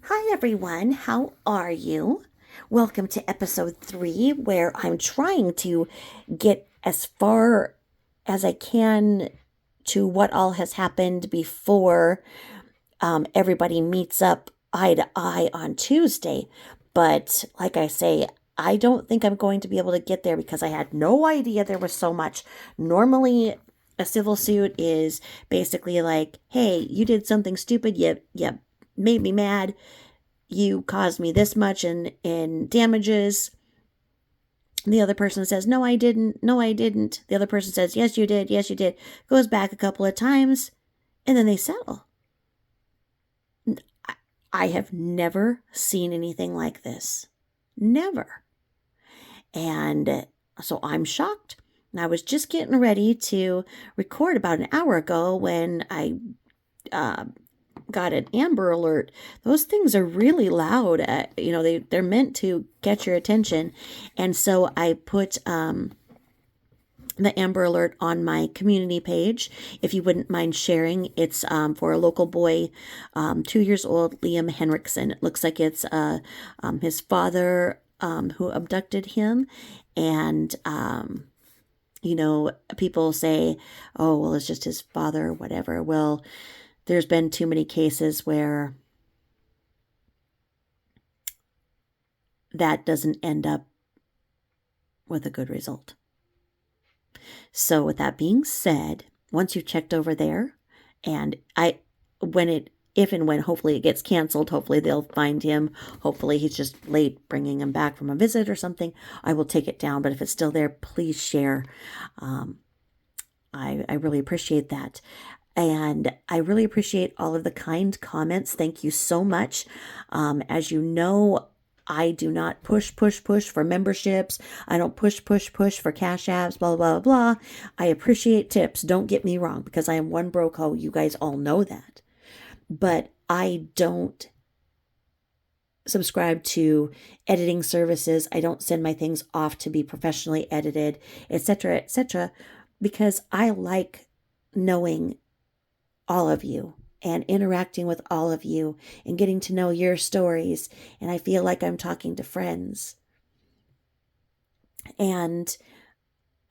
Hi everyone, how are you? Welcome to episode 3, where I'm trying to get as far as I can to what all has happened before everybody meets up eye to eye on Tuesday. But like I say, I don't think I'm going to be able to get there because I had no idea there was so much. Normally, a civil suit is basically like, hey, you did something stupid, you made me mad, you caused me this much in damages. The other person says, no, I didn't. No, I didn't. The other person says, yes, you did. Yes, you did. Goes back a couple of times and then they settle. I have never seen anything like this. Never. And so I'm shocked. I was just getting ready to record about an hour ago when I uh, got an Amber Alert. Those things are really loud. They're meant to catch your attention. And so I put the Amber Alert on my community page. If you wouldn't mind sharing, it's for a local boy, 2 years old, Liam Henriksen. It looks like it's his father who abducted him. And, people say, oh, well, it's just his father or whatever. Well, there's been too many cases where that doesn't end up with a good result. So with that being said, once you've checked over there, and if and when hopefully it gets canceled, hopefully they'll find him. Hopefully he's just late bringing him back from a visit or something. I will take it down, but if it's still there, please share. I really appreciate that. And I really appreciate all of the kind comments. Thank you so much. As you know, I do not push for memberships. I don't push for cash apps, blah, blah, blah, blah. I appreciate tips. Don't get me wrong, because I am one broke hoe. You guys all know that. But I don't subscribe to editing services. I don't send my things off to be professionally edited, etc., because I like knowing all of you and interacting with all of you and getting to know your stories. And I feel like I'm talking to friends. And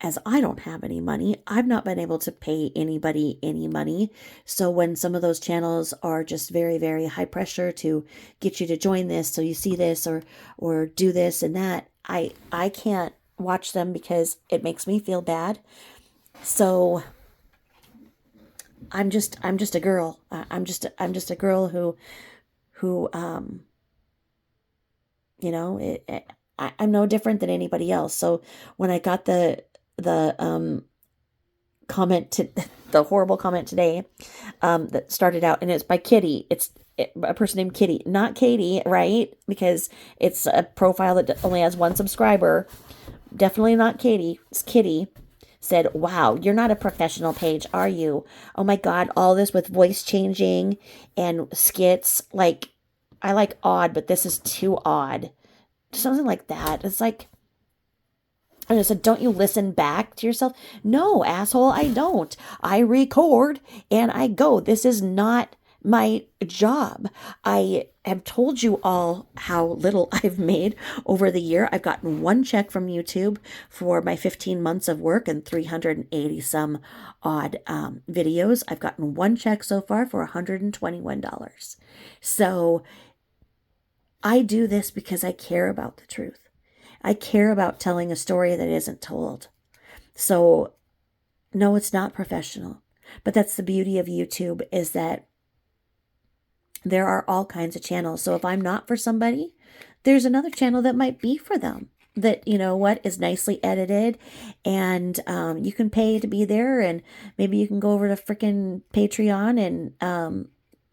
as I don't have any money, I've not been able to pay anybody any money. So when some of those channels are just very, very high pressure to get you to join this, so you see this or do this and that, I can't watch them because it makes me feel bad. So I'm just a girl. I'm just a girl who I'm no different than anybody else. So when I got the comment to the horrible comment today, that started out, and it's by Kitty. It's a person named Kitty, not Katie, right? Because it's a profile that only has one subscriber. Definitely not Katie. It's Kitty. Said, wow, you're not a professional page, are you? Oh my God, all this with voice changing and skits. Like, I like odd, but this is too odd. Something like that. It's like, and I said, don't you listen back to yourself? No, asshole, I don't. I record and I go. This is not my job. I have told you all how little I've made over the year. I've gotten one check from YouTube for my 15 months of work and 380 some odd videos. I've gotten one check so far for $121. So I do this because I care about the truth. I care about telling a story that isn't told. So no, it's not professional, but that's the beauty of YouTube, is that there are all kinds of channels. So if I'm not for somebody, there's another channel that might be for them, that, is nicely edited, and you can pay to be there, and maybe you can go over to freaking Patreon and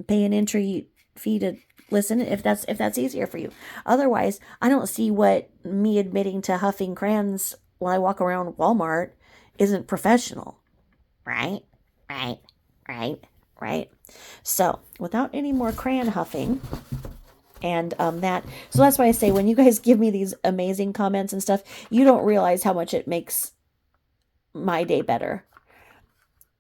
pay an entry fee to listen if that's easier for you. Otherwise, I don't see what me admitting to huffing crayons when I walk around Walmart isn't professional. Right? Right? Right? Right? So, without any more crayon huffing, and so that's why I say, when you guys give me these amazing comments and stuff, you don't realize how much it makes my day better.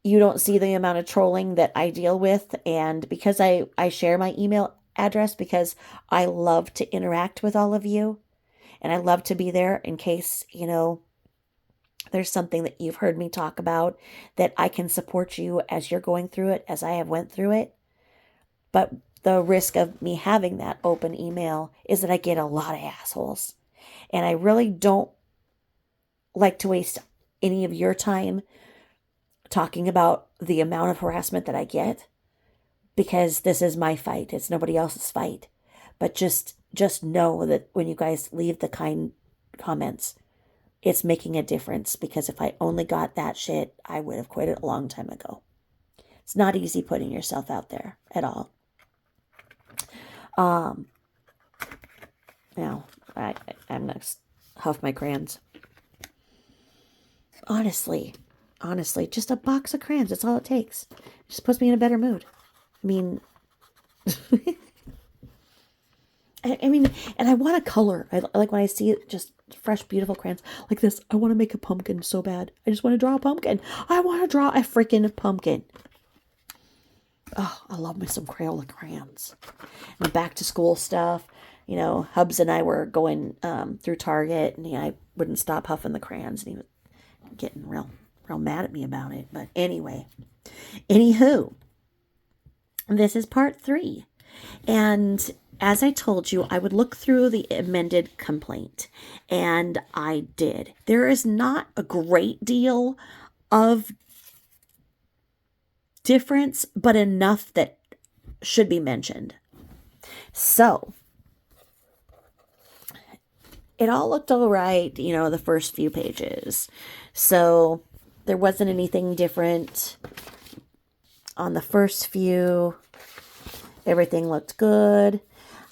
You don't see the amount of trolling that I deal with, and because I share my email address because I love to interact with all of you. And I love to be there in case, there's something that you've heard me talk about that I can support you as you're going through it, as I have went through it. But the risk of me having that open email is that I get a lot of assholes. And I really don't like to waste any of your time talking about the amount of harassment that I get, because this is my fight. It's nobody else's fight. But just know that when you guys leave the kind comments, it's making a difference, because if I only got that shit, I would have quit it a long time ago. It's not easy putting yourself out there at all. Now, I'm going to huff my crayons. Honestly, just a box of crayons. That's all it takes. It just puts me in a better mood. I mean, and I want a color. I like when I see just fresh, beautiful crayons like this. I want to make a pumpkin so bad. I just want to draw a pumpkin. I want to draw a freaking pumpkin. Oh, I love me some Crayola crayons. And back to school stuff. Hubs and I were going through Target, and I wouldn't stop huffing the crayons, and he was getting real mad at me about it. But anyway, anywho, this is part 3. And as I told you, I would look through the amended complaint, and I did. There is not a great deal of difference, but enough that should be mentioned. So, it all looked all right, the first few pages. So, there wasn't anything different on the first few. Everything looked good.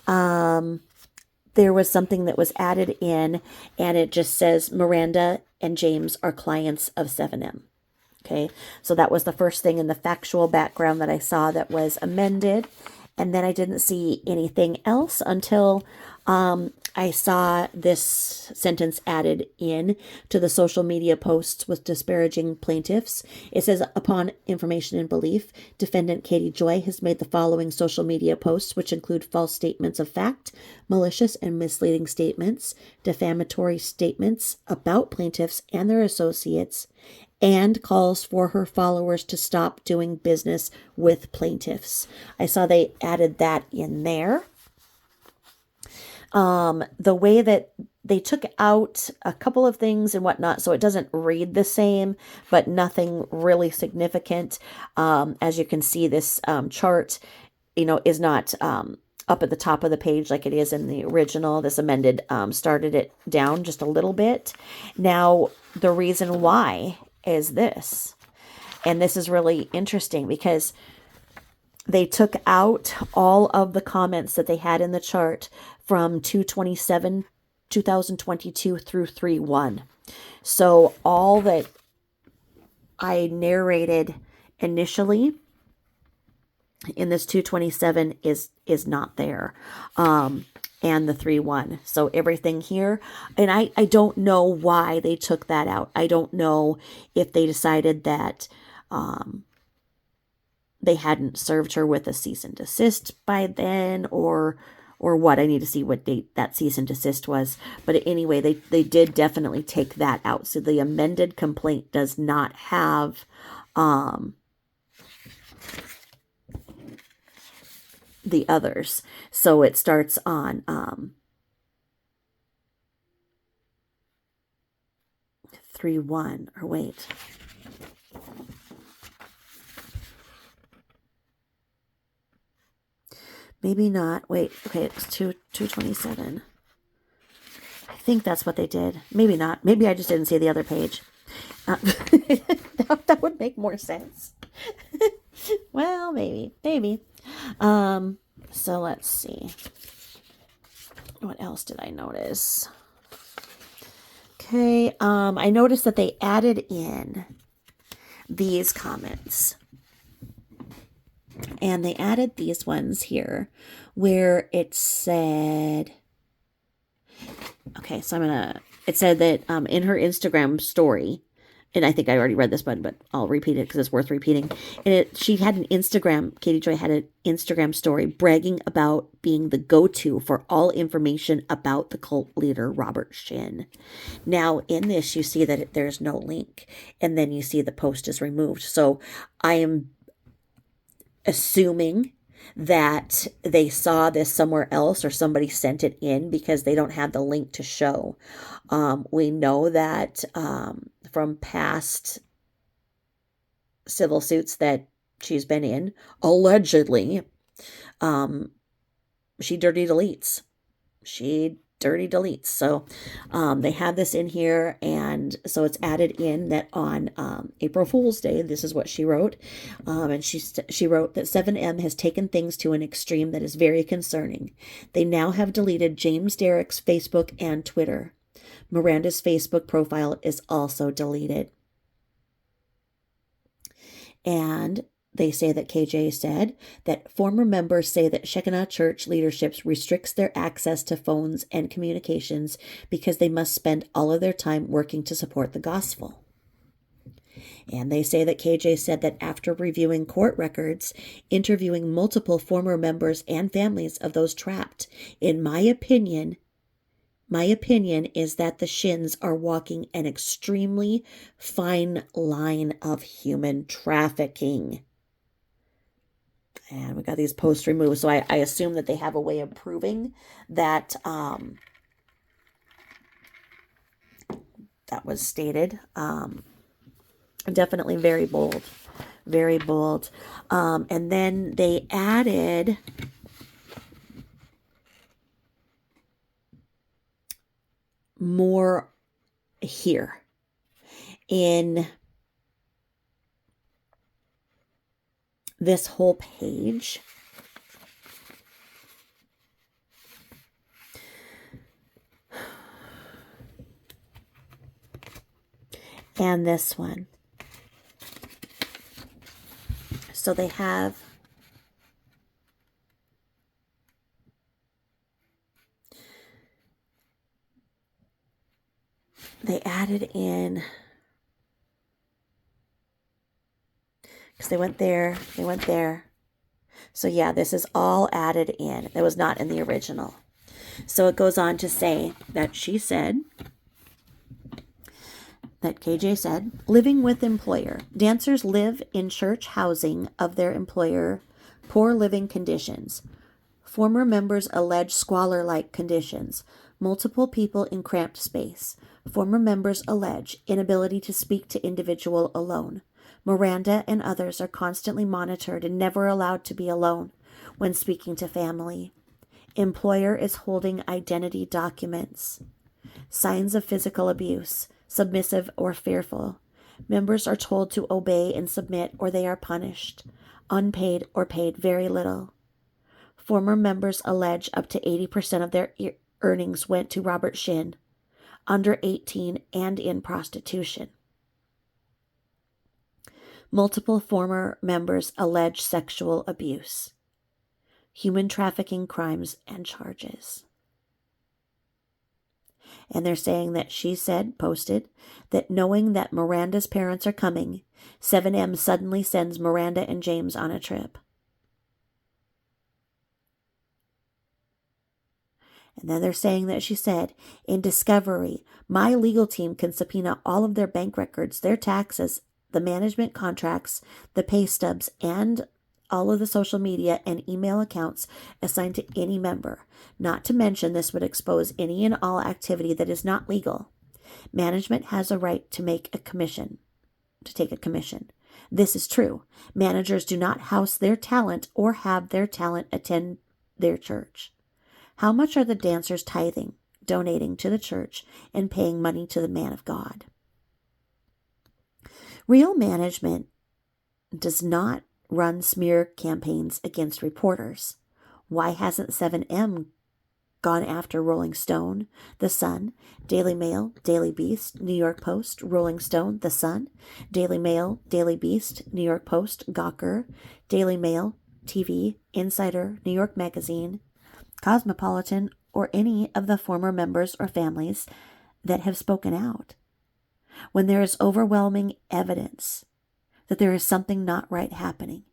There was something that was added in, and it just says Miranda and James are clients of 7M. Okay, so that was the first thing in the factual background that I saw that was amended. And then I didn't see anything else until I saw this sentence added in to the social media posts with disparaging plaintiffs. It says, upon information and belief, defendant Katie Joy has made the following social media posts, which include false statements of fact, malicious and misleading statements, defamatory statements about plaintiffs and their associates, and calls for her followers to stop doing business with plaintiffs. I saw they added that in there. The way that they took out a couple of things and whatnot, so it doesn't read the same, but nothing really significant. As you can see, this chart, is not up at the top of the page like it is in the original. This amended started it down just a little bit. Now, the reason why is this, and this is really interesting because they took out all of the comments that they had in the chart from 2/27/2022 through 3/1. So all that I narrated initially in this 227 is not there. And the 3/1. So everything here, and I don't know why they took that out. I don't know if they decided that they hadn't served her with a cease and desist by then, or what. I need to see what date that cease and desist was. But anyway, they did definitely take that out. So the amended complaint does not have the others. So it starts on 3/1, or wait. Maybe not. Wait, okay, it's 227. I think that's what they did. Maybe not. Maybe I just didn't see the other page. That would make more sense. Well, maybe. So let's see. What else did I notice? Okay, I noticed that they added in these comments. And they added these ones here where it said, okay, so it said that in her Instagram story, and I think I already read this one, but I'll repeat it because it's worth repeating. And she had an Instagram, Katie Joy had an Instagram story bragging about being the go-to for all information about the cult leader, Robert Shin. Now, in this, you see that there's no link, and then you see the post is removed. So I am assuming that they saw this somewhere else or somebody sent it in because they don't have the link to show. We know that from past civil suits that she's been in, allegedly, she dirty deletes. So they have this in here, and so it's added in that on April Fool's Day, this is what she wrote. And she wrote that 7M has taken things to an extreme that is very concerning. They now have deleted James Derrick's Facebook and Twitter. Miranda's Facebook profile is also deleted. And they say that KJ said that former members say that Shekinah Church leadership restricts their access to phones and communications because they must spend all of their time working to support the gospel. And they say that KJ said that after reviewing court records, interviewing multiple former members and families of those trapped, in my opinion is that the Shins are walking an extremely fine line of human trafficking. And we got these posts removed. So I assume that they have a way of proving that that was stated. Definitely very bold. Very bold. And then they added more here in this whole page. And this one. So they have added in, because they went there. So yeah, this is all added in. It was not in the original. So it goes on to say that she said, that KJ said, living with employer. Dancers live in church housing of their employer, poor living conditions. Former members allege squalor-like conditions, multiple people in cramped space. Former members allege inability to speak to individual alone. Miranda and others are constantly monitored and never allowed to be alone when speaking to family. Employer is holding identity documents. Signs of physical abuse, submissive or fearful. Members are told to obey and submit or they are punished, unpaid or paid very little. Former members allege up to 80% of their earnings went to Robert Shin, under 18 and in prostitution. Multiple former members allege sexual abuse, human trafficking crimes and charges. And they're saying that she said, posted, that knowing that Miranda's parents are coming, 7M suddenly sends Miranda and James on a trip. And then they're saying that she said, in discovery, my legal team can subpoena all of their bank records, their taxes, the management contracts, the pay stubs, and all of the social media and email accounts assigned to any member. Not to mention, this would expose any and all activity that is not legal. Management has a right to take a commission. This is true. Managers do not house their talent or have their talent attend their church. How much are the dancers tithing, donating to the church, and paying money to the man of God? Real management does not run smear campaigns against reporters. Why hasn't 7M gone after Rolling Stone, The Sun, Daily Mail, Daily Beast, New York Post, Rolling Stone, The Sun, Daily Mail, Daily Beast, New York Post, Gawker, Daily Mail, TV, Insider, New York Magazine, Cosmopolitan, or any of the former members or families that have spoken out? When there is overwhelming evidence that there is something not right happening,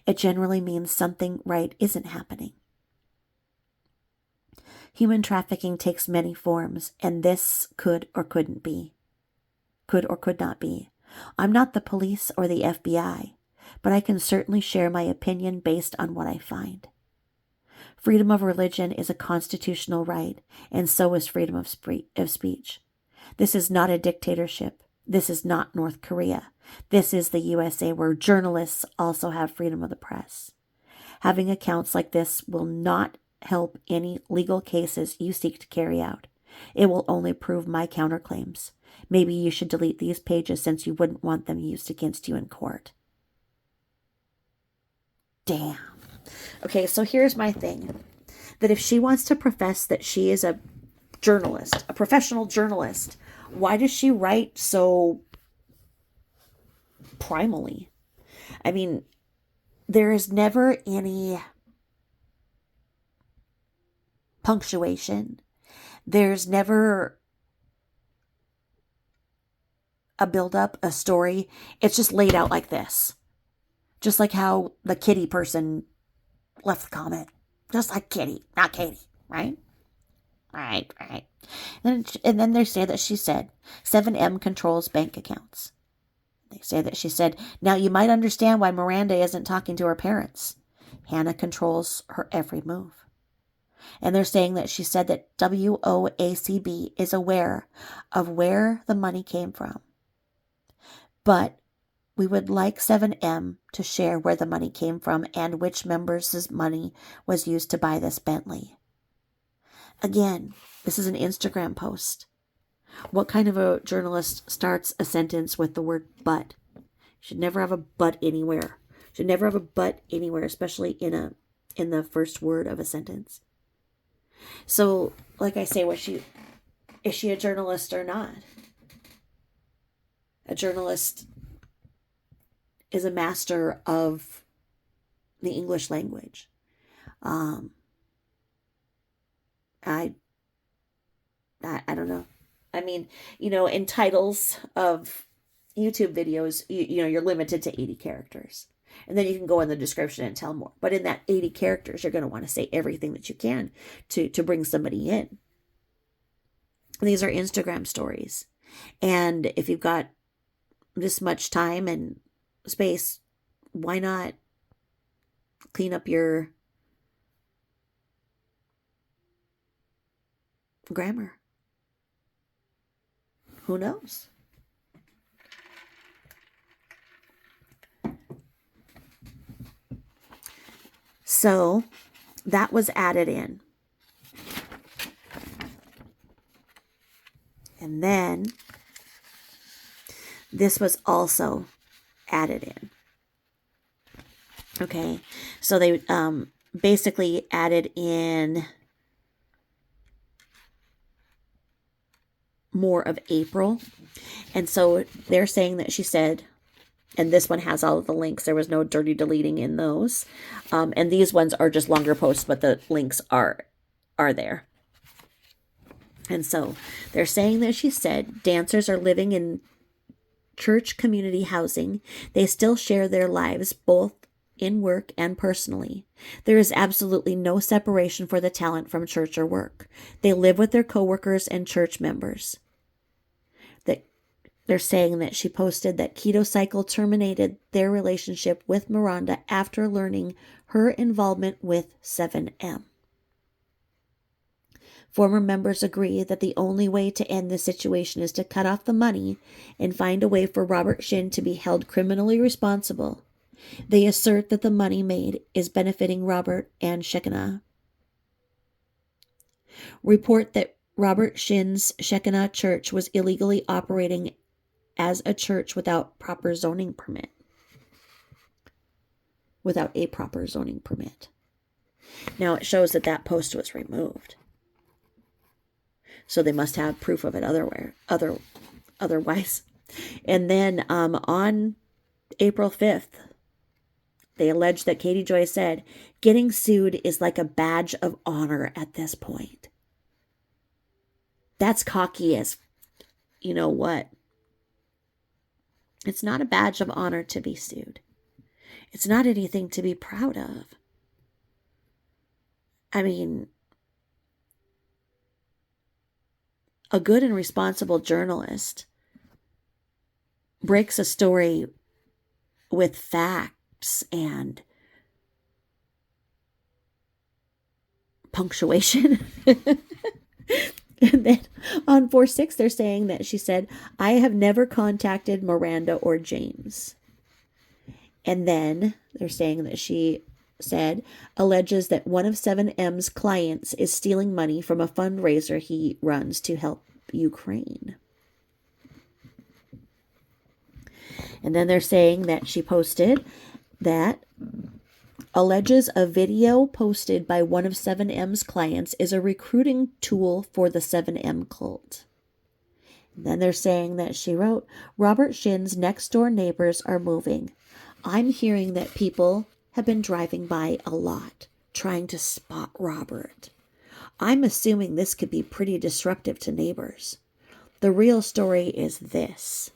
it generally means something right isn't happening. Human trafficking takes many forms, and this could or couldn't be. Could or could not be. I'm not the police or the FBI, but I can certainly share my opinion based on what I find. Freedom of religion is a constitutional right, and so is freedom of speech. This is not a dictatorship. This is not North Korea. This is the USA, where journalists also have freedom of the press. Having accounts like this will not help any legal cases you seek to carry out. It will only prove my counterclaims. Maybe you should delete these pages since you wouldn't want them used against you in court. Damn. Okay, so here's my thing. That if she wants to profess that she is a journalist, a professional journalist, why does she write so primally? I mean, there is never any punctuation. There's never a build-up, a story. It's just laid out like this. Just like how the kitty person left the comment. Just like Kitty, not Katie, right? Right. And then they say that she said, 7M controls bank accounts. They say that she said, now you might understand why Miranda isn't talking to her parents. Hannah controls her every move. And they're saying that she said that WOACB is aware of where the money came from. But we would like 7M to share where the money came from and which members' money was used to buy this Bentley. Again, this is an Instagram post. What kind of a journalist starts a sentence with the word but? You should never have a but anywhere. You should never have a but anywhere, especially in the first word of a sentence. So, like I say, is she a journalist or not? A journalist is a master of the English language. I don't know. I mean, in titles of YouTube videos, you're limited to 80 characters. And then you can go in the description and tell more. But in that 80 characters, you're going to want to say everything that you can to bring somebody in. And these are Instagram stories. And if you've got this much time and space, why not clean up your grammar? Who knows? So that was added in. And then this was also added in. Okay, so they basically added in more of April. And so they're saying that she said, and this one has all of the links. There was no dirty deleting in those. And these ones are just longer posts, but the links are there. And so they're saying that she said, dancers are living in church community housing. They still share their lives, both in work and personally. There is absolutely no separation for the talent from church or work. They live with their coworkers and church members. They're saying that she posted that Keto Cycle terminated their relationship with Miranda after learning her involvement with 7M. Former members agree that the only way to end the situation is to cut off the money and find a way for Robert Shin to be held criminally responsible. They assert that the money made is benefiting Robert and Shekinah. Report that Robert Shin's Shekinah Church was illegally operating as a church without proper zoning permit. Without a proper zoning permit. Now it shows that that post was removed. So they must have proof of it otherwise. And then on April 5th, they allege that Katie Joy said, getting sued is like a badge of honor at this point. That's cocky as you know what. It's not a badge of honor to be sued. It's not anything to be proud of. I mean, a good and responsible journalist breaks a story with facts and punctuation. And then on 4/6, they're saying that she said, I have never contacted Miranda or James. And then they're saying that she said, alleges that one of 7M's clients is stealing money from a fundraiser he runs to help Ukraine. And then they're saying that she posted that alleges a video posted by one of 7M's clients is a recruiting tool for the 7M cult. And then they're saying that she wrote, Robert Shin's next door neighbors are moving. I'm hearing that people have been driving by a lot, trying to spot Robert. I'm assuming this could be pretty disruptive to neighbors. The real story is this.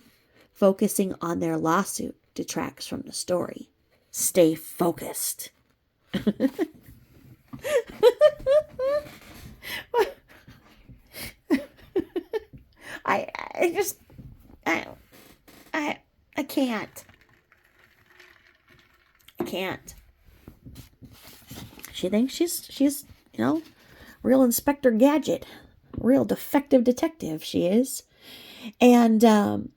Focusing on their lawsuit detracts from the story. Stay focused. I can't. I can't. She thinks she's real Inspector Gadget, real defective detective she is. And the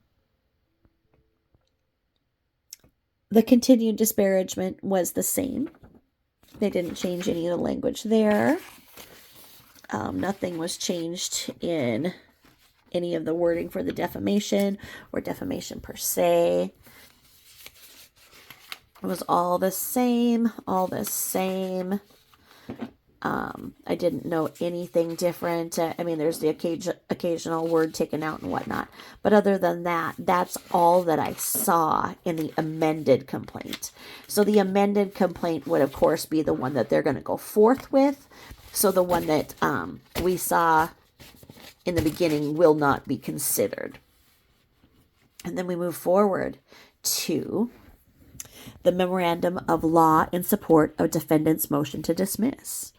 continued disparagement was the same. They didn't change any of the language there. Nothing was changed in any of the wording for the defamation or defamation per se. It was all the same, I didn't know anything different. There's the occasional word taken out and whatnot. But other than that, that's all that I saw in the amended complaint. So the amended complaint would, of course, be the one that they're going to go forth with. So the one that we saw in the beginning will not be considered. And then we move forward to the memorandum of law in support of defendant's motion to dismiss.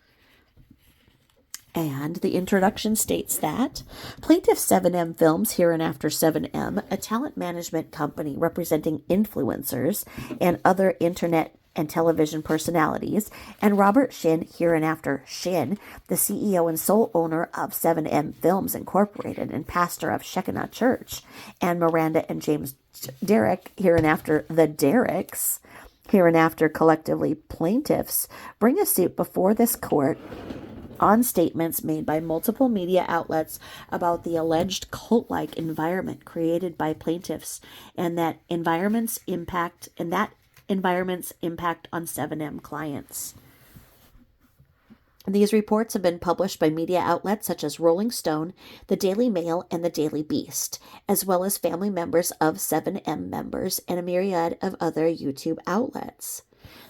And the introduction states that Plaintiff 7M Films, hereinafter 7M, a talent management company representing influencers and internet and television personalities, and Robert Shin, hereinafter Shin, the CEO and sole owner of 7M Films Incorporated and pastor of Shekinah Church, and Miranda and James Derrick, hereinafter the Derricks, hereinafter collectively plaintiffs, bring a suit before this court on statements made by multiple media outlets about the alleged cult-like environment created by plaintiffs and that environment's impact on 7M clients. These reports have been published by media outlets such as Rolling Stone, the Daily Mail, and the Daily Beast, as well as family members of 7M members and a myriad of other YouTube outlets.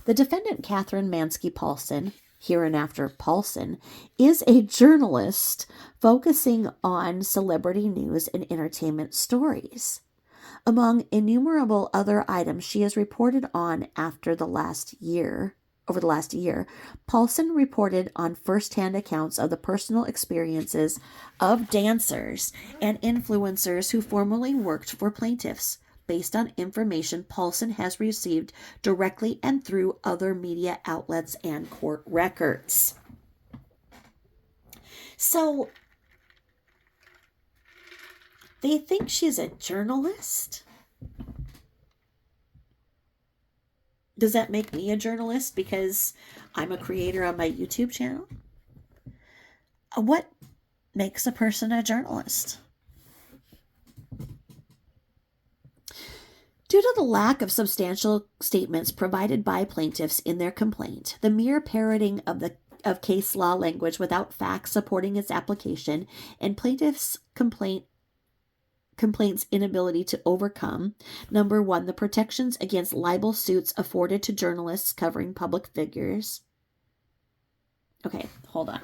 The defendant, Catherine Mansky-Paulson, hereinafter Paulson, is a journalist focusing on celebrity news and entertainment stories. Among innumerable other items she has reported on over the last year, Paulson reported on first-hand accounts of the personal experiences of dancers and influencers who formerly worked for plaintiffs, based on information Paulson has received directly and through other media outlets and court records. So, they think she's a journalist? Does that make me a journalist because I'm a creator on my YouTube channel? What makes a person a journalist? Due to the lack of substantial statements provided by plaintiffs in their complaint, the mere parroting of case law language without facts supporting its application, and plaintiffs' complaint's inability to overcome, number one, the protections against libel suits afforded to journalists covering public figures. Okay, hold on.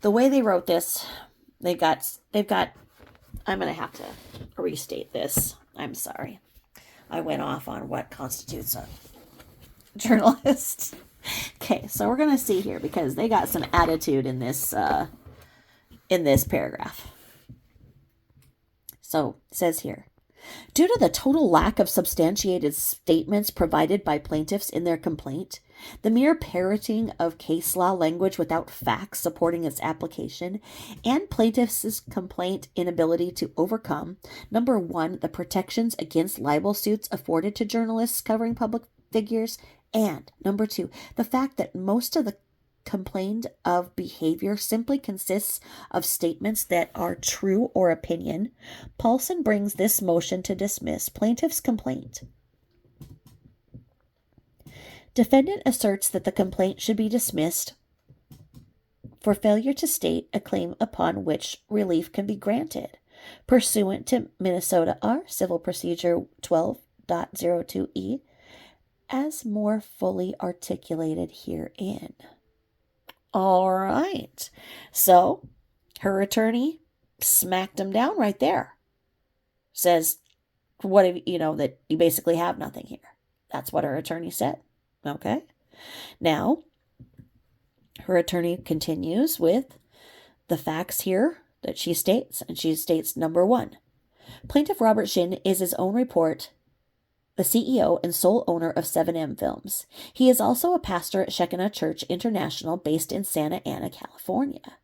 The way they wrote this, they've got I'm going to have to restate this. I'm sorry. I went off on what constitutes a journalist. Okay, so we're going to see here because they got some attitude in this paragraph. So it says here, due to the total lack of substantiated statements provided by plaintiffs in their complaint, the mere parroting of case law language without facts supporting its application, and plaintiffs' complaint inability to overcome, number one, the protections against libel suits afforded to journalists covering public figures, and number two, the fact that most of the complained of behavior simply consists of statements that are true or opinion, Paulson brings this motion to dismiss plaintiff's complaint. Defendant asserts that the complaint should be dismissed for failure to state a claim upon which relief can be granted, pursuant to Minnesota R. Civil Procedure 12.02e, as more fully articulated herein. All right. So her attorney smacked him down right there. Says, that you basically have nothing here. That's what her attorney said. Okay. Now, her attorney continues with the facts here that she states, and she states number one, Plaintiff Robert Shin is his own report, the CEO and sole owner of 7M Films. He is also a pastor at Shekinah Church International based in Santa Ana, California.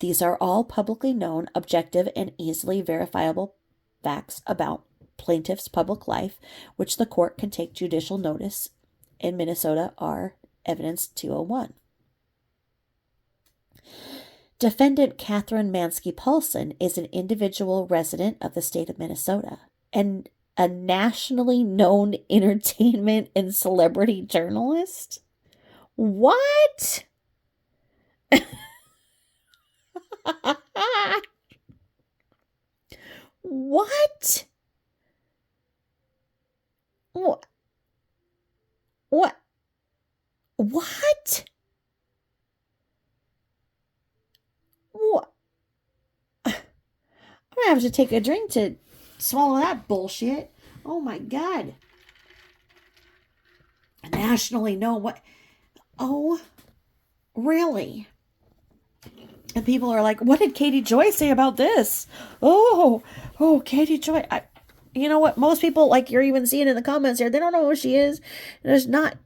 These are all publicly known, objective, and easily verifiable facts about plaintiff's public life, which the court can take judicial notice in Minnesota R. Evidence 201. Defendant Catherine Mansky Paulson is an individual resident of the state of Minnesota and a nationally known entertainment and celebrity journalist. What? What? What? What? What? What? I'm gonna have to take a drink to swallow that bullshit. Oh my God. Nationally known what? Oh, really? And people are like, what did Katie Joy say about this? Oh, Katie Joy. You know what? Most people, like you're even seeing in the comments here, they don't know who she is. There's not,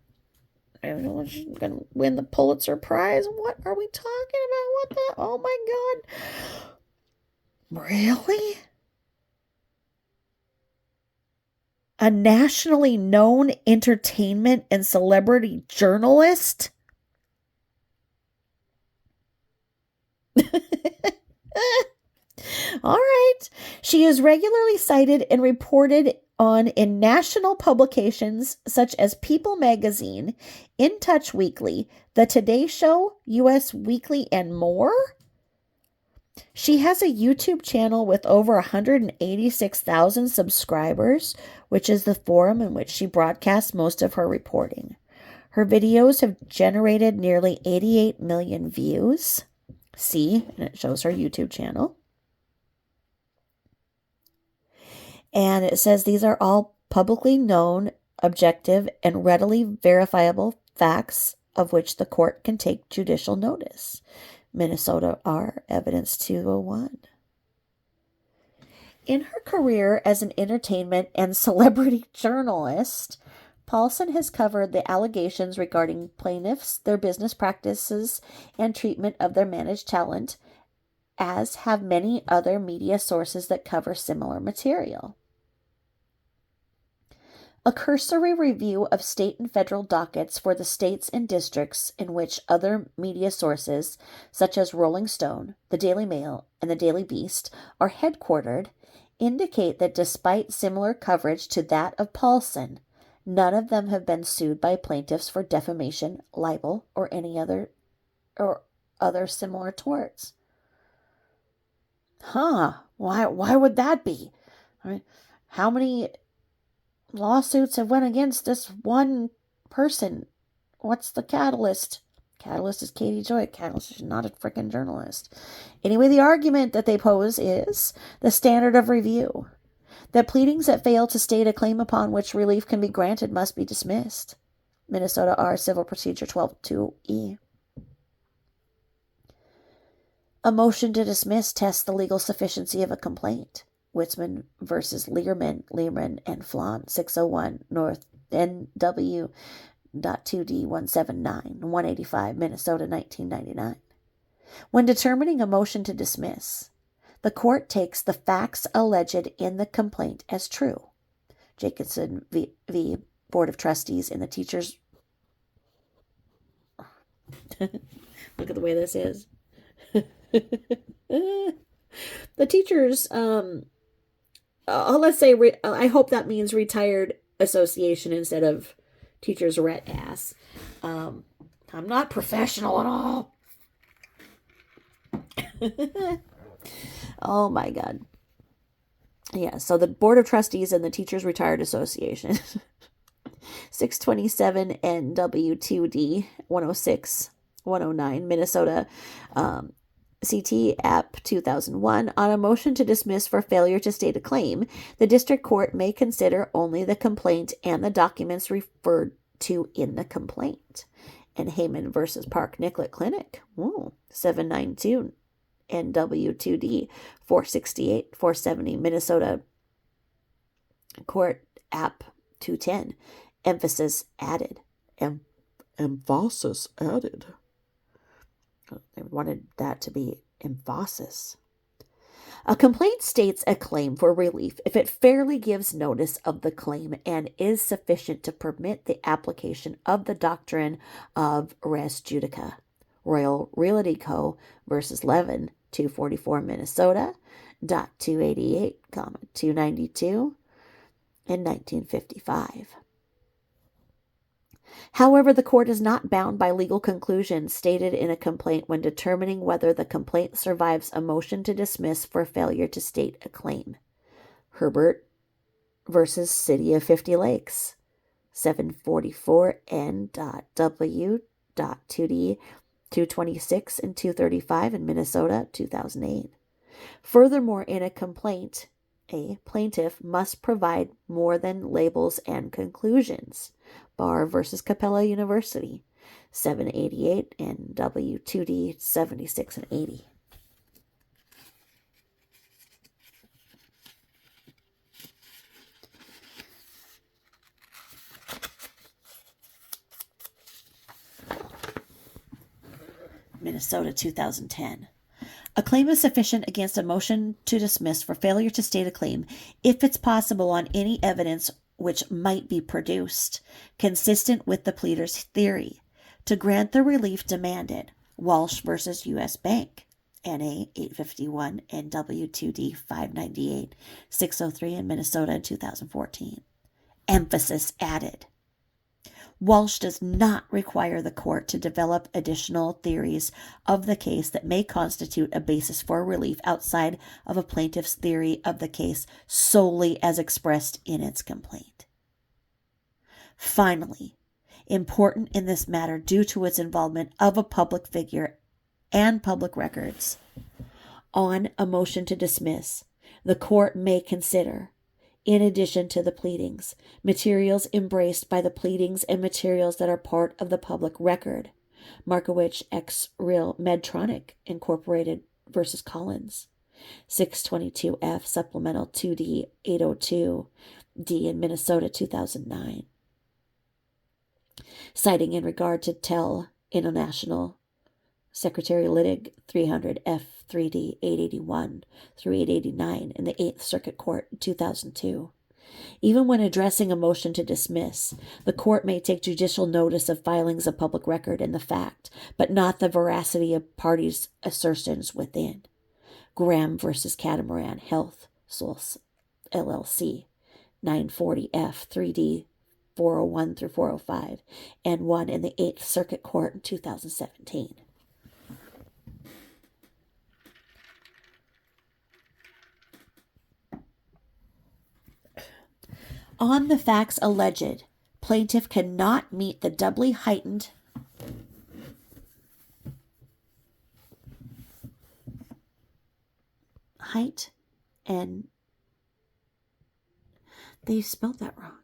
I don't know, she's going to win the Pulitzer Prize. What are we talking about? What the? Oh my God. Really? A nationally known entertainment and celebrity journalist? All right. She is regularly cited and reported on in national publications such as People Magazine, In Touch Weekly, The Today Show, US Weekly, and more. She has a YouTube channel with over 186,000 subscribers, which is the forum in which she broadcasts most of her reporting. Her videos have generated nearly 88 million views. See, and it shows her YouTube channel. And it says these are all publicly known, objective, and readily verifiable facts of which the court can take judicial notice. Minnesota R. Evidence 201. In her career as an entertainment and celebrity journalist, Paulson has covered the allegations regarding plaintiffs, their business practices, and treatment of their managed talent, as have many other media sources that cover similar material. A cursory review of state and federal dockets for the states and districts in which other media sources, such as Rolling Stone, the Daily Mail, and the Daily Beast, are headquartered, indicate that despite similar coverage to that of Paulson, none of them have been sued by plaintiffs for defamation, libel, or any other similar torts. Why would that be? I mean, how many lawsuits have went against this one person? What's the catalyst? Catalyst is Katie Joy. Catalyst is not a freaking journalist. Anyway, the argument that they pose is the standard of review. That pleadings that fail to state a claim upon which relief can be granted must be dismissed. Minnesota R. Civil Procedure 12.2e. A motion to dismiss tests the legal sufficiency of a complaint. Witzman versus Learman and Flon, 601 North NW. 2D179, 185, Minnesota, 1999. When determining a motion to dismiss, the court takes the facts alleged in the complaint as true. Jacobson v. Board of Trustees in the teachers. Look at the way this is. The teachers, let's say, I hope that means retired association instead of teacher's ret ass. I'm not professional at all. Oh my God. Yeah, so the Board of Trustees and the Teachers Retired Association. 627 NW2D 106 109 Minnesota CT App 2001. On a motion to dismiss for failure to state a claim, the district court may consider only the complaint and the documents referred to in the complaint. And Heyman versus Park Nicollet Clinic, 792 NW2D 468 470 Minnesota Court App 210. Emphasis added. Emphasis added. They wanted that to be emphasis. A complaint states a claim for relief if it fairly gives notice of the claim and is sufficient to permit the application of the doctrine of res judicata. Royal Realty Co. versus Levin, 244 Minnesota, .288, 292, in 1955. However, the court is not bound by legal conclusions stated in a complaint when determining whether the complaint survives a motion to dismiss for failure to state a claim. Herbert versus City of 50 Lakes, 744 N.W.2D 226 and 235 in Minnesota, 2008. Furthermore, in a complaint, a plaintiff must provide more than labels and conclusions. Barr versus Capella University, 788 and W2D 76 and 80. Minnesota, 2010. A claim is sufficient against a motion to dismiss for failure to state a claim if it's possible on any evidence which might be produced, consistent with the pleader's theory, to grant the relief demanded. Walsh versus U.S. Bank, NA 851 and W2D 598, 603 in Minnesota in 2014. Emphasis added. Walsh does not require the court to develop additional theories of the case that may constitute a basis for relief outside of a plaintiff's theory of the case solely as expressed in its complaint. Finally, important in this matter due to its involvement of a public figure and public records, on a motion to dismiss, the court may consider, in addition to the pleadings, materials embraced by the pleadings and materials that are part of the public record. Markowitz ex Real Medtronic Incorporated versus Collins, 622F Supplemental 2D 802D in Minnesota, 2009. Citing in regard to TEL International, Secretary Litig 300 F3D 881 through 889 in the 8th Circuit Court, 2002. Even when addressing a motion to dismiss, the court may take judicial notice of filings of public record and the fact, but not the veracity of parties' assertions within. Graham versus Catamaran Health Source LLC, 940 F3D 401 through 405, and one in the 8th Circuit Court in 2017. On the facts alleged, plaintiff cannot meet the doubly heightened height, and they spelled that wrong.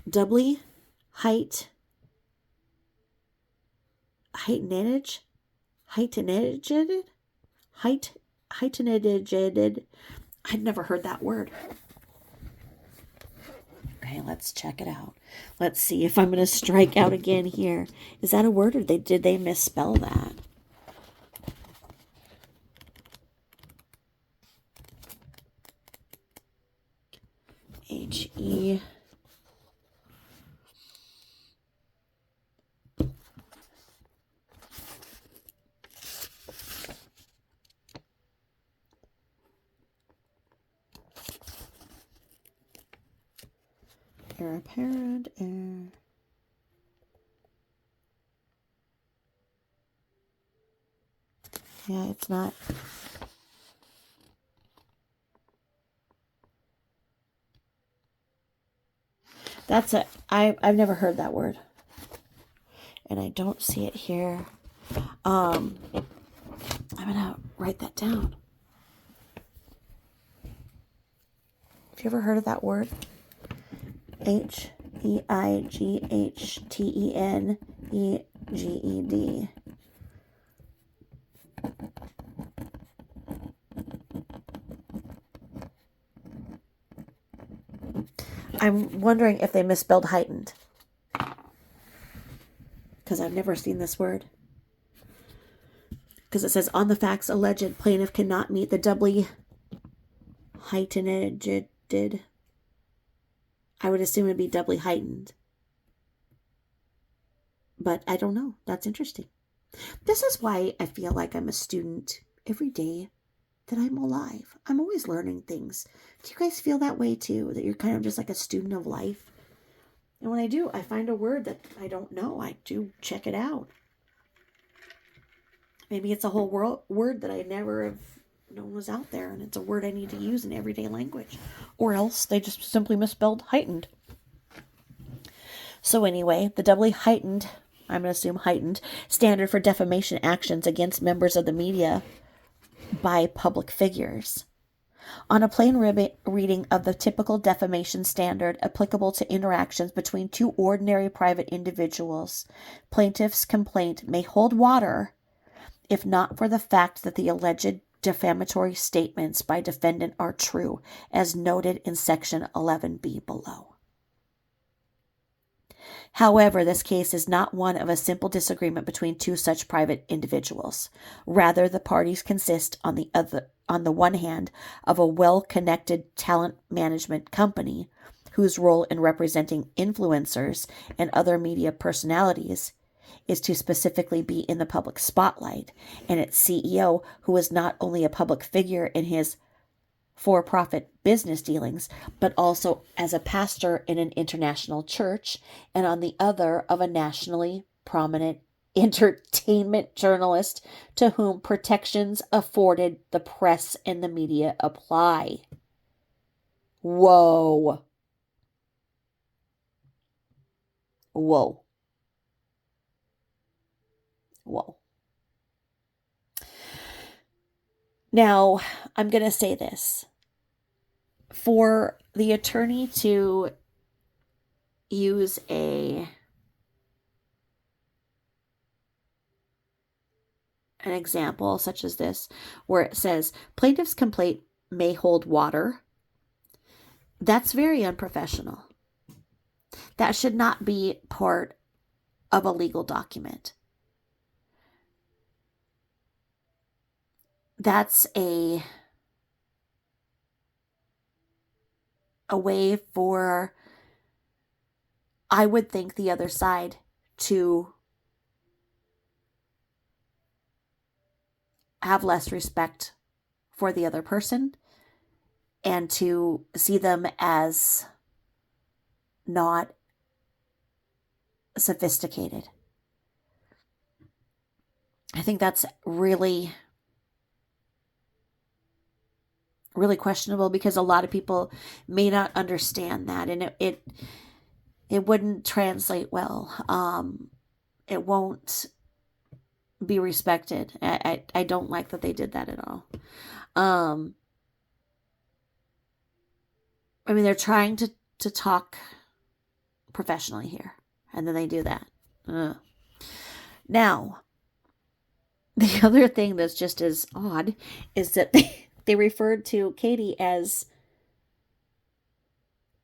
Doubly heightened. Heightened. I'd never heard that word. Okay, let's check it out. Let's see if I'm going to strike out again here. Is that a word, or did they misspell that? H-E... Heir apparent, heir. Yeah, it's not. That's it. I've never heard that word, and I don't see it here. I'm gonna write that down. Have you ever heard of that word? Heighteneged. I'm wondering if they misspelled heightened, because I've never seen this word. Because it says, on the facts alleged, plaintiff cannot meet the doubly heightened. I would assume it'd be doubly heightened. But I don't know. That's interesting. This is why I feel like I'm a student every day that I'm alive. I'm always learning things. Do you guys feel that way too? That you're kind of just like a student of life? And when I do, I find a word that I don't know, I do check it out. Maybe it's a whole word that I never have known was out there, and it's a word I need to use in everyday language. Or else they just simply misspelled heightened. So anyway, the doubly heightened, I'm going to assume heightened, standard for defamation actions against members of the media by public figures. On a plain reading of the typical defamation standard applicable to interactions between two ordinary private individuals, plaintiff's complaint may hold water if not for the fact that the alleged defamatory statements by defendant are true, as noted in section 11b below. However, this case is not one of a simple disagreement between two such private individuals. Rather, the parties consist, on the one hand, of a well-connected talent management company whose role in representing influencers and other media personalities is to specifically be in the public spotlight, and its CEO, who is not only a public figure in his for-profit business dealings, but also as a pastor in an international church, and on the other of a nationally prominent entertainment journalist to whom protections afforded the press and the media apply. Whoa. Whoa. Whoa. Now, I'm going to say this. For the attorney to use an example such as this, where it says, plaintiff's complaint may hold water, that's very unprofessional. That should not be part of a legal document. That's a way for, I would think, the other side to have less respect for the other person and to see them as not sophisticated. I think that's really questionable, because a lot of people may not understand that, and it wouldn't translate well. It won't be respected. I don't like that they did that at all. Um, I mean, they're trying to talk professionally here, and then they do that. Ugh. Now, the other thing that's just as odd is that they referred to Katie as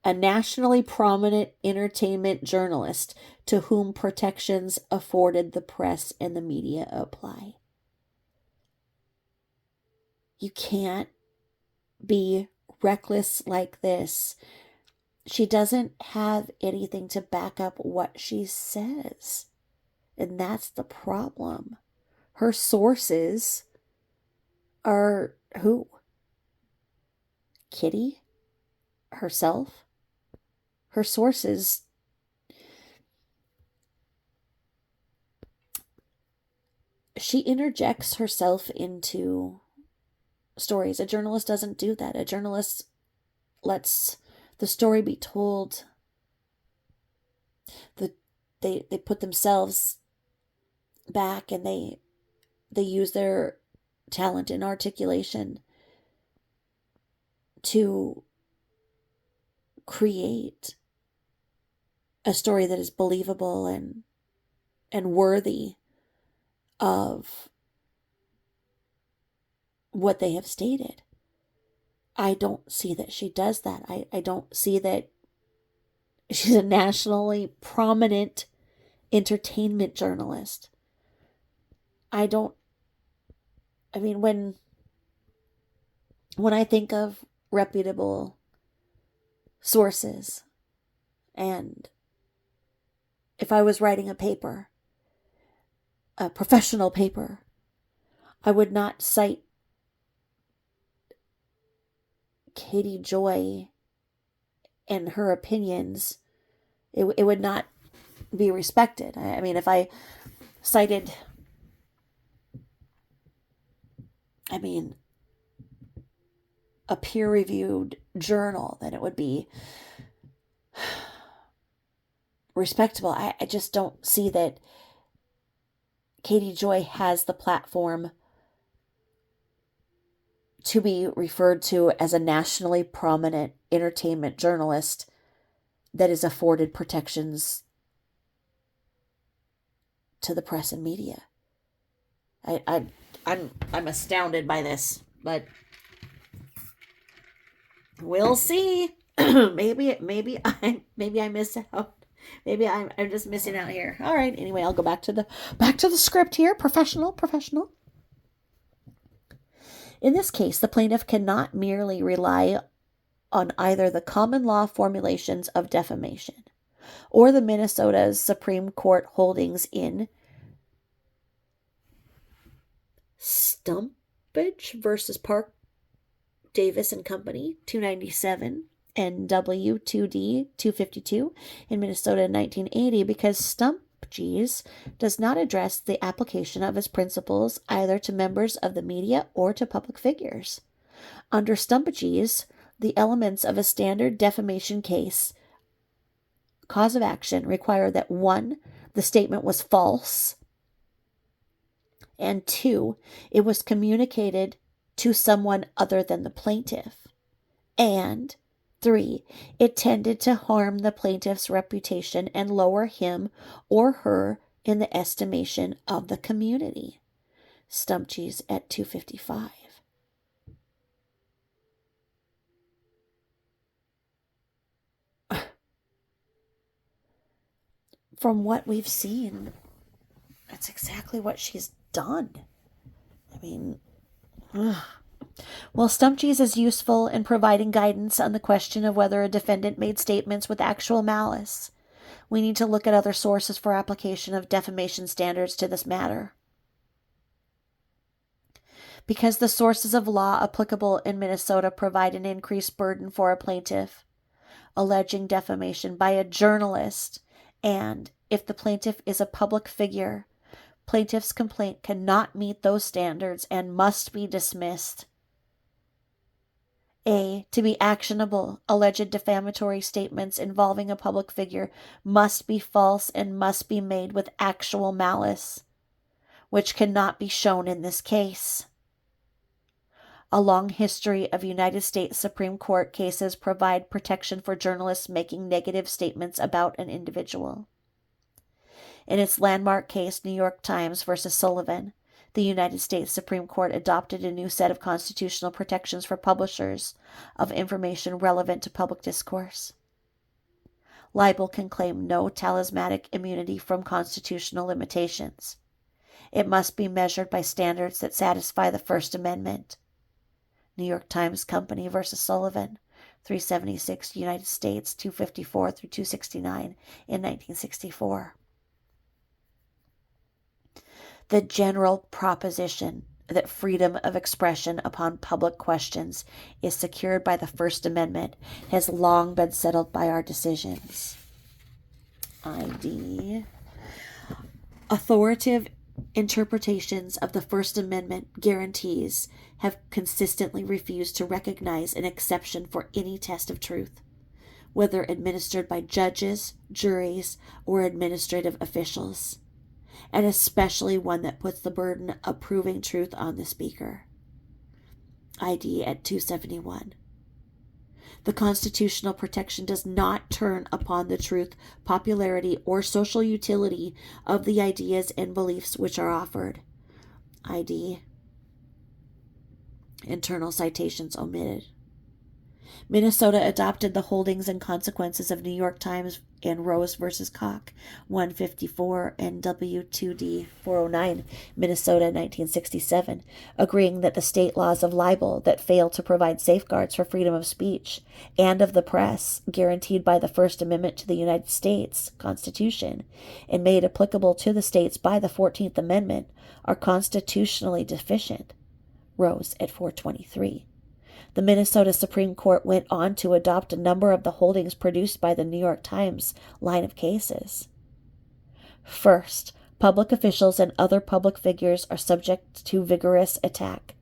a nationally prominent entertainment journalist to whom protections afforded the press and the media apply. You can't be reckless like this. She doesn't have anything to back up what she says. And that's the problem. Her sources are who? Kitty? Herself? Her sources. She interjects herself into stories. A journalist doesn't do that. A journalist lets the story be told. They put themselves back, and they use their talent and articulation to create a story that is believable and worthy of what they have stated. I don't see that she does that. I don't see that she's a nationally prominent entertainment journalist. I mean, when I think of reputable sources, and if I was writing a paper, a professional paper, I would not cite Katie Joy and her opinions. It would not be respected. I mean, if I cited, a peer-reviewed journal, then it would be respectable. I just don't see that Katie Joy has the platform to be referred to as a nationally prominent entertainment journalist that is afforded protections to the press and media. I'm astounded by this, but we'll see. maybe I missed out. Maybe I'm just missing out here. All right. Anyway, I'll go back to the script here. Professional. In this case, the plaintiff cannot merely rely on either the common law formulations of defamation or the Minnesota's Supreme Court holdings in Stumpage versus Park Davis and Company, 297, and W2D 252 in Minnesota in 1980, because Stumpage does not address the application of its principles either to members of the media or to public figures. Under Stumpage, the elements of a standard defamation case cause of action require that 1, the statement was false, and 2, it was communicated to someone other than the plaintiff, and 3, it tended to harm the plaintiff's reputation and lower him or her in the estimation of the community. Stumpage at 255. From what we've seen, that's exactly what she's done. I mean, While Stumpage is useful in providing guidance on the question of whether a defendant made statements with actual malice, we need to look at other sources for application of defamation standards to this matter. Because the sources of law applicable in Minnesota provide an increased burden for a plaintiff alleging defamation by a journalist, and if the plaintiff is a public figure, plaintiff's complaint cannot meet those standards and must be dismissed. A. To be actionable, alleged defamatory statements involving a public figure must be false and must be made with actual malice. which cannot be shown in this case. A long history of United States Supreme Court cases provide protection for journalists making negative statements about an individual. In its landmark case, New York Times versus Sullivan, the United States Supreme Court adopted a new set of constitutional protections for publishers of information relevant to public discourse. Libel can claim no talismanic immunity from constitutional limitations. It must be measured by standards that satisfy the First Amendment. New York Times Company versus Sullivan, 376 United States 254 through 269 in 1964. The general proposition that freedom of expression upon public questions is secured by the First Amendment has long been settled by our decisions. ID. Authoritative interpretations of the First Amendment guarantees have consistently refused to recognize an exception for any test of truth, whether administered by judges, juries, or administrative officials, and especially one that puts the burden of proving truth on the speaker. ID at 271. The constitutional protection does not turn upon the truth, popularity, or social utility of the ideas and beliefs which are offered. ID. Internal citations omitted. Minnesota adopted the holdings and consequences of New York Times and Rose versus Koch, 154 and W2D 409, Minnesota, 1967, agreeing that the state laws of libel that fail to provide safeguards for freedom of speech and of the press, guaranteed by the First Amendment to the United States Constitution and made applicable to the states by the 14th Amendment, are constitutionally deficient. Rose at 423. The Minnesota Supreme Court went on to adopt a number of the holdings produced by the New York Times line of cases. First, public officials and other public figures are subject to vigorous attack,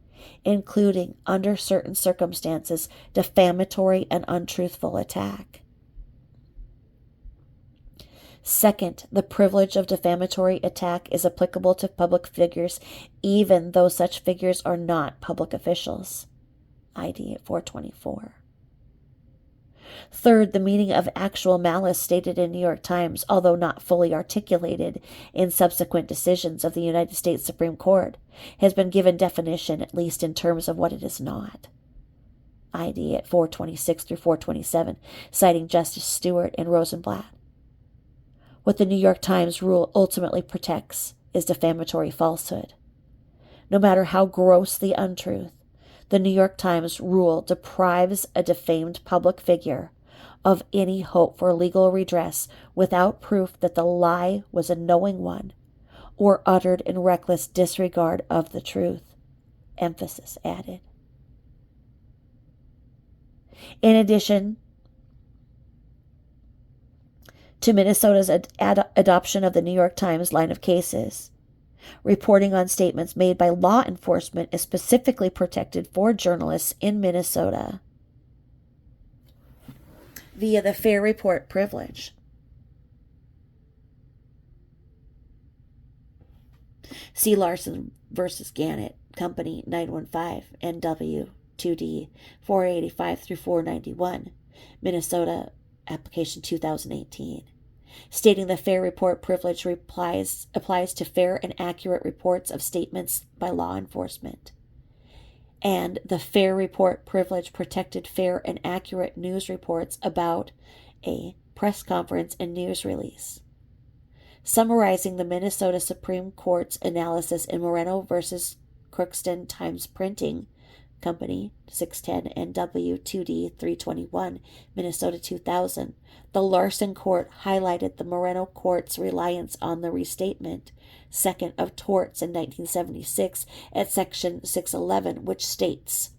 including, under certain circumstances, defamatory and untruthful attack. Second, the privilege of defamatory attack is applicable to public figures, even though such figures are not public officials. ID at 424. Third, the meaning of actual malice stated in New York Times, although not fully articulated in subsequent decisions of the United States Supreme Court, has been given definition, at least in terms of what it is not. ID at 426 through 427, citing Justice Stewart and Rosenblatt. What the New York Times rule ultimately protects is defamatory falsehood. No matter how gross the untruth, the New York Times rule deprives a defamed public figure of any hope for legal redress without proof that the lie was a knowing one or uttered in reckless disregard of the truth. Emphasis added. In addition to Minnesota's adoption of the New York Times line of cases, reporting on statements made by law enforcement is specifically protected for journalists in Minnesota via the fair report privilege. See Larson versus Gannett, Company 915, NW 2D 485 through 491, Minnesota, application 2018. Stating the fair report privilege applies to fair and accurate reports of statements by law enforcement. And the fair report privilege protected fair and accurate news reports about a press conference and news release. Summarizing the Minnesota Supreme Court's analysis in Moreno versus Crookston Times Printing Company 610 NW 2D 321, Minnesota 2000, the Larson Court highlighted the Moreno Court's reliance on the restatement, second of torts in 1976 at Section 611, which states,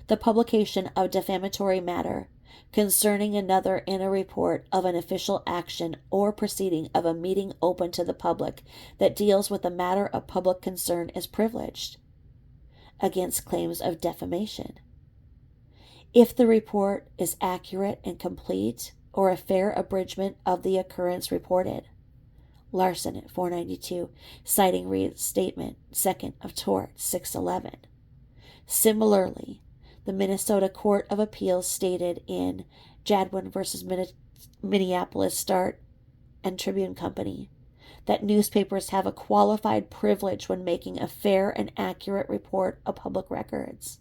the publication of defamatory matter concerning another in a report of an official action or proceeding of a meeting open to the public that deals with a matter of public concern is privileged against claims of defamation. If the report is accurate and complete or a fair abridgment of the occurrence reported, Larson at 492, citing restatement second of tort 611. Similarly, the Minnesota Court of Appeals stated in Jadwin versus Minneapolis Star and Tribune Company that newspapers have a qualified privilege when making a fair and accurate report of public records.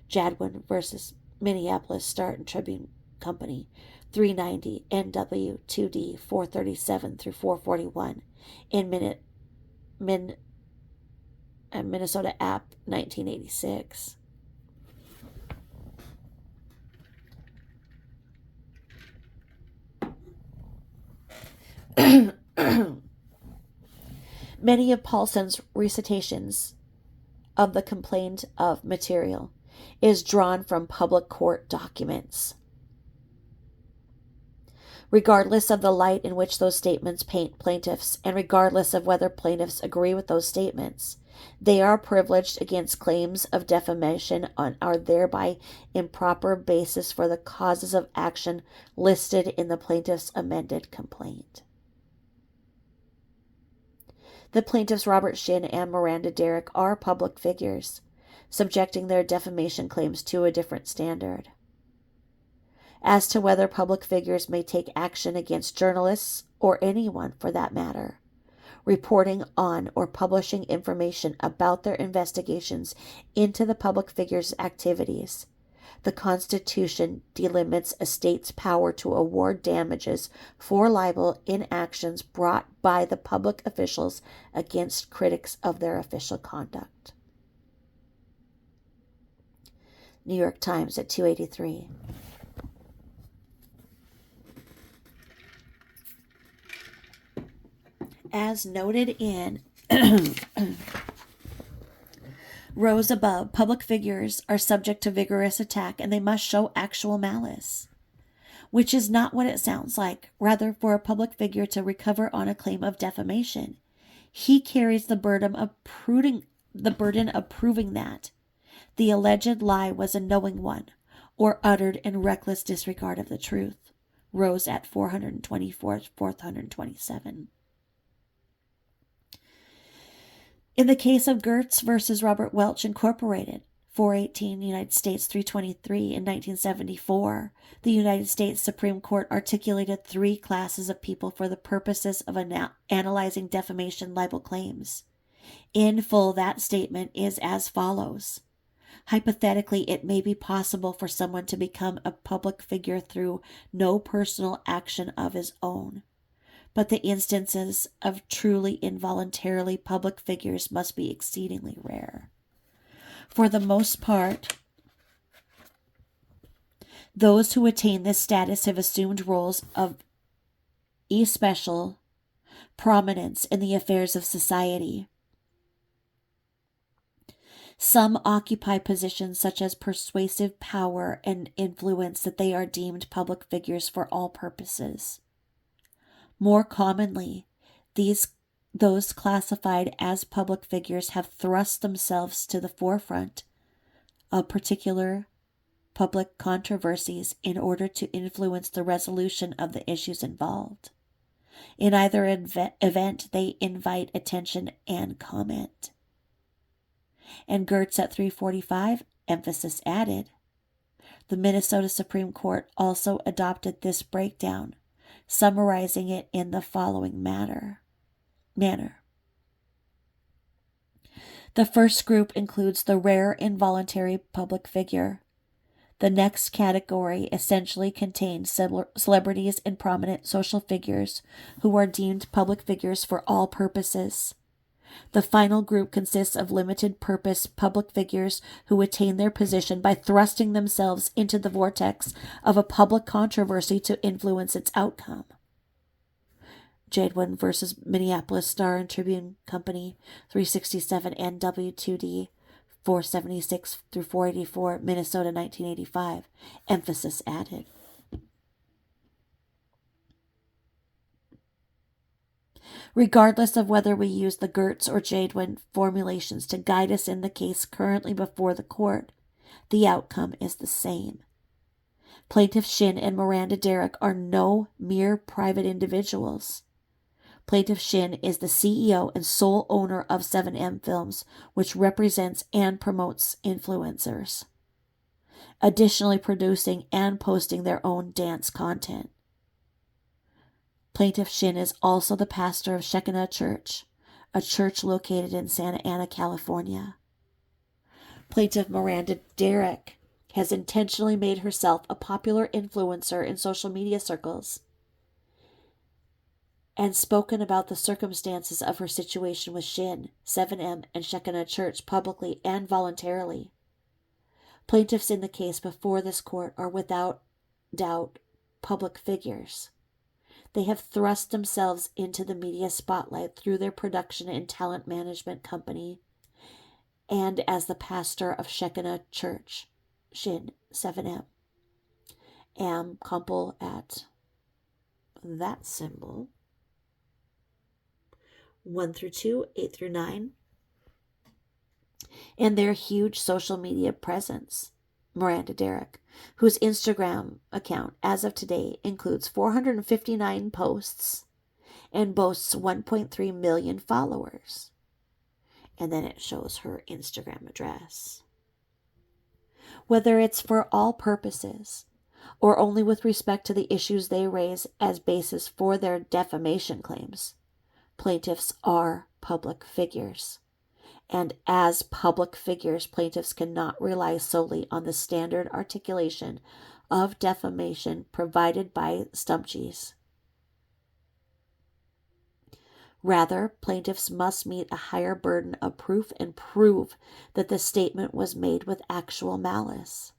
Jadwin versus Minneapolis Star and Tribune Company, 390 NW 2D 437 through 441 in Minnesota App 1986. Many of Paulson's recitations of the complaint of material is drawn from public court documents. Regardless of the light in which those statements paint plaintiffs, and regardless of whether plaintiffs agree with those statements, they are privileged against claims of defamation and are thereby improper basis for the causes of action listed in the plaintiff's amended complaint. The plaintiffs Robert Shin and Miranda Derrick are public figures, subjecting their defamation claims to a different standard. As to whether public figures may take action against journalists, or anyone for that matter, reporting on or publishing information about their investigations into the public figure's activities, the Constitution delimits a state's power to award damages for libel in actions brought by the public officials against critics of their official conduct. New York Times at 283. As noted in rows above, public figures are subject to vigorous attack and they must show actual malice, which is not what it sounds like. Rather, for a public figure to recover on a claim of defamation, he carries the burden of proving that the alleged lie was a knowing one or uttered in reckless disregard of the truth. Rose at 424, 427. In the case of Gertz versus Robert Welch Incorporated, 418 United States 323 in 1974, the United States Supreme Court articulated three classes of people for the purposes of analyzing defamation libel claims. In full, that statement is as follows. Hypothetically, it may be possible for someone to become a public figure through no personal action of his own. But the instances of truly involuntarily public figures must be exceedingly rare. For the most part, those who attain this status have assumed roles of especial prominence in the affairs of society. Some occupy positions such as persuasive power and influence that they are deemed public figures for all purposes. More commonly, those classified as public figures have thrust themselves to the forefront of particular public controversies in order to influence the resolution of the issues involved. In either event, they invite attention and comment. And Gertz at 345, emphasis added. The Minnesota Supreme Court also adopted this breakdown, summarizing it in the following manner. The first group includes the rare involuntary public figure. The next category essentially contains celebrities and prominent social figures who are deemed public figures for all purposes. The final group consists of limited-purpose public figures who attain their position by thrusting themselves into the vortex of a public controversy to influence its outcome. Jadwin versus Minneapolis Star and Tribune Company, 367 NW2D, 476 through 484, Minnesota, 1985. Emphasis added. Regardless of whether we use the Gertz or Jadwin formulations to guide us in the case currently before the court, the outcome is the same. Plaintiff Shin and Miranda Derrick are no mere private individuals. Plaintiff Shin is the CEO and sole owner of 7M Films, which represents and promotes influencers, additionally producing and posting their own dance content. Plaintiff Shin is also the pastor of Shekinah Church, a church located in Santa Ana, California. Plaintiff Miranda Derrick has intentionally made herself a popular influencer in social media circles and spoken about the circumstances of her situation with Shin, 7M, and Shekinah Church publicly and voluntarily. Plaintiffs in the case before this court are without doubt public figures. They have thrust themselves into the media spotlight through their production and talent management company and as the pastor of Shekinah Church, Shin, 7M. Am Kumpel at that symbol. 1 through 2, 8 through 9. And their huge social media presence. Miranda Derrick, whose Instagram account as of today includes 459 posts and boasts 1.3 million followers. And then it shows her Instagram address. Whether it's for all purposes or only with respect to the issues they raise as basis for their defamation claims, plaintiffs are public figures. And as public figures, plaintiffs cannot rely solely on the standard articulation of defamation provided by Stumpchies. Rather, plaintiffs must meet a higher burden of proof and prove that the statement was made with actual malice.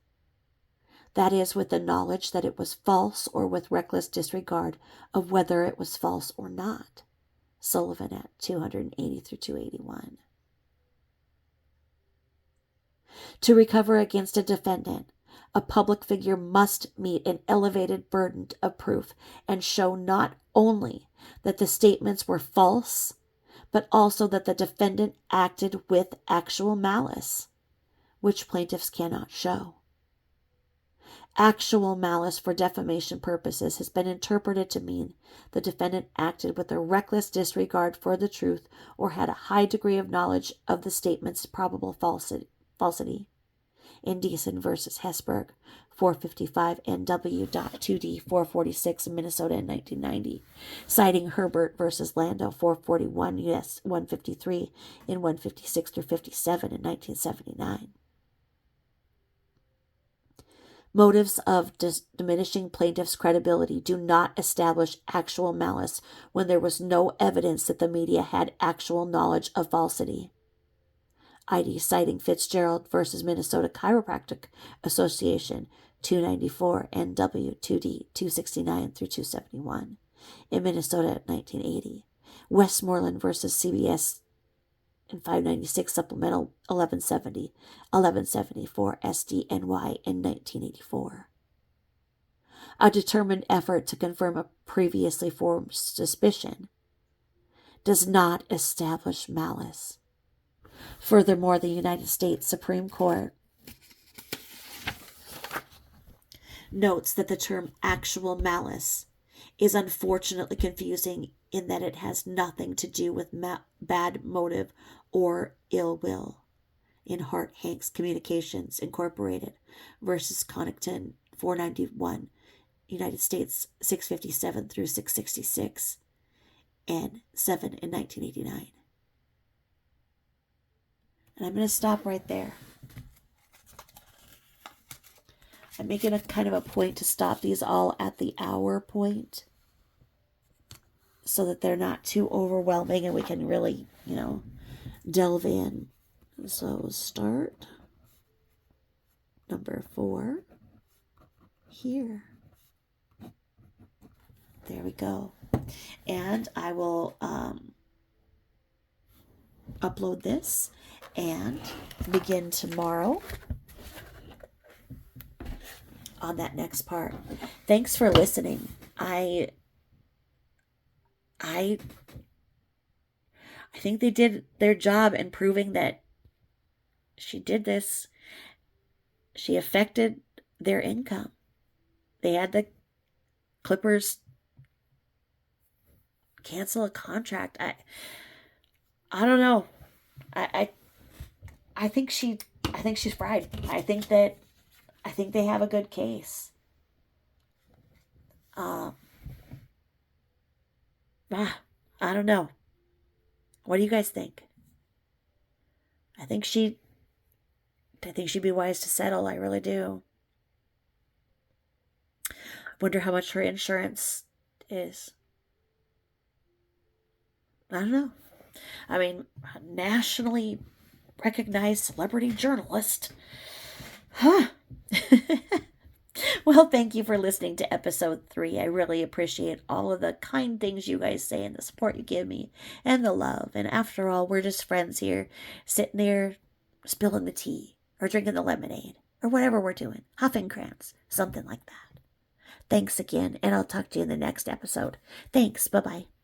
That is, with the knowledge that it was false or with reckless disregard of whether it was false or not. Sullivan at 280 through 281. To recover against a defendant, a public figure must meet an elevated burden of proof and show not only that the statements were false, but also that the defendant acted with actual malice, which plaintiffs cannot show. Actual malice for defamation purposes has been interpreted to mean the defendant acted with a reckless disregard for the truth or had a high degree of knowledge of the statement's probable falsity. Indecent versus Hesberg, 455 NW.2D 446 Minnesota in 1990, citing Herbert versus Lando, 441 U.S. 153 in 156 through 57 in 1979. Motives of diminishing plaintiff's credibility do not establish actual malice when there was no evidence that the media had actual knowledge of falsity. ID citing Fitzgerald versus Minnesota Chiropractic Association, 294 NW 2D 269 through 271 in Minnesota 1980. Westmoreland versus CBS in 596 Supplemental 1174 SDNY in 1984. A determined effort to confirm a previously formed suspicion does not establish malice. Furthermore, the United States Supreme Court notes that the term actual malice is unfortunately confusing in that it has nothing to do with bad motive or ill will. In Hart Hanks Communications Incorporated versus Connaughton, 491, United States 657 through 666, and 7 in 1989. And I'm going to stop right there. I'm making a kind of a point to stop these all at the hour point so that they're not too overwhelming and we can really, delve in. So start number 4 here. There we go. And I will upload this and begin tomorrow on that next part. Thanks for listening. I think they did their job in proving that she did this. She affected their income. They had the Clippers cancel a contract. I don't know. I I think she's fried. I think they have a good case. Um, I don't know. What do you guys think? I think she I think she'd be wise to settle. I really do. Wonder how much her insurance is. I don't know. I mean, a nationally recognized celebrity journalist. Huh. Well, thank you for listening to episode 3. I really appreciate all of the kind things you guys say and the support you give me and the love. And after all, we're just friends here, sitting there spilling the tea or drinking the lemonade or whatever we're doing, huffing crayons, something like that. Thanks again, and I'll talk to you in the next episode. Thanks. Bye bye.